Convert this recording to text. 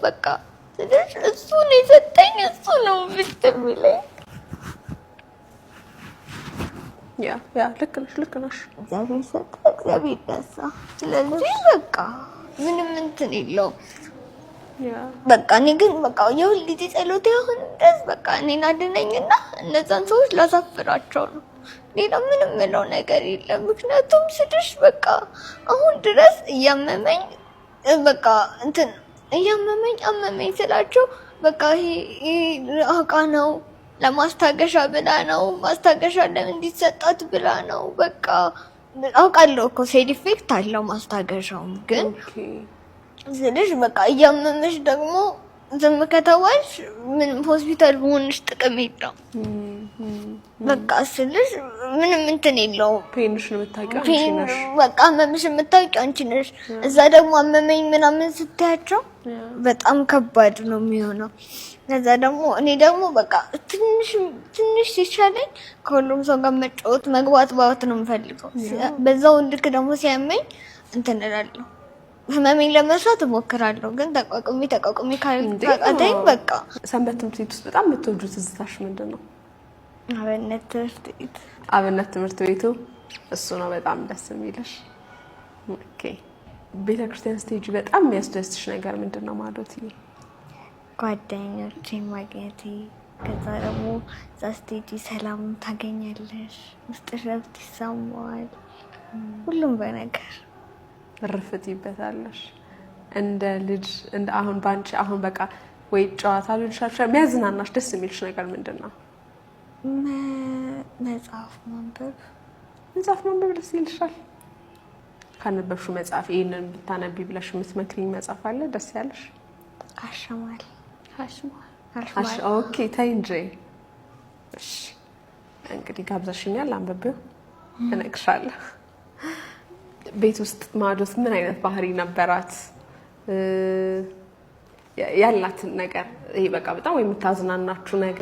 በቃ ስለሽ እሱ ነው የሰጠኝ እሱ ነው ብትብለኝ ያ ልክ ነሽ እግዚአብሔር ሰጠ እግዚአብሔር ነሳ ስለዚህ በቃ ምንም እንትን የለውም በቃ እኔ ግን በቃ የሁልጊዜ ጸሎቴ አሁን ድረስ በቃ እኔን አድነኝና እነዛን ሰዎች ላሳፍራቸው ነው ሌላ ምንም ምለው ነገር የለም ምክንያቱም ስድሽ በቃ አሁን ድረስ እያመመኝ በቃ እንትን አመመኝ ስላቸው በቃ ይሄ አውቃ ነው ለማስታገሻ ብላ ነው ማስታገሻ ለምን እንዲሰጣት ብላ ነው በቃ አውቃለሁ እኮ ሳይድ ኢፌክት አለው ማስታገሻው ግን ስለሽ በቃ እያመመሽ ደግሞ ዝም ከተባልሽ ምንም ሆስፒታል መሆንሽ ጥቅም የለውም በቃ ስለሽ ምንም እንትን የለውም ፔንሽ ነው የምታውቂው አንቺ ነሽ በቃ አመመሽ የምታውቂው አንቺ ነሽ እዛ ደግሞ አመመኝ ምናምን ስትያቸው በጣም ከባድ ነው የሚሆነው ከዛ ደግሞ እኔ ደግሞ በቃ ትንሽ ሲሻለኝ ከሁሉም ሰው ጋር መጫወት መግባት ነው የምፈልገው በዛው ልክ ደግሞ ሲያመኝ እንትን እላለሁ ህመሜን ለመስራት እሞክራለሁ ግን ተቋቁሚ ካቃተኝ በቃ ሰንበት ትምህርት ቤት ውስጥ በጣም የምትወጂው ትዝታሽ ምንድነው? አብነት ትምህርት ቤቱ እሱ ነው በጣም ደስ የሚልሽ። ኦኬ ቤተክርስቲያን ስቴጅ በጣም የሚያስደስትሽ ነገር ምንድነው ማዶት? ጓደኞቼን ማግኘቴ ከዛ ደግሞ እዛ ስቴጅ ሰላም ታገኛለሽ ውስጥሽ ረፍት ይሰማዋል ሁሉም በነገር ርፍት ይበታለሽ እንደ ልጅ እንደ አሁን ባንቺ አሁን በቃ ወይ ጨዋታ ልጅሽ የሚያዝናናሽ ደስ የሚልሽ ነገር ምንድነው? መጽሐፍ ማንበብ ደስ ይልሻል? ካነበብሽው መጽሐፍ ይሄንን ብታነቢ ብለሽ የምትመክሪኝ መጽሐፍ አለ ደስ ያለሽ? አሽማል ኦኬ ታይ እንጂ እሺ እንግዲህ ጋብዘሽኛል አንብቤው እነግርሻለሁ። ቤት ውስጥ ማዶት ምን አይነት ባህሪ ነበራት? ያላትን ነገር ይሄ በቃ በጣም የምታዝናናችሁ ነገር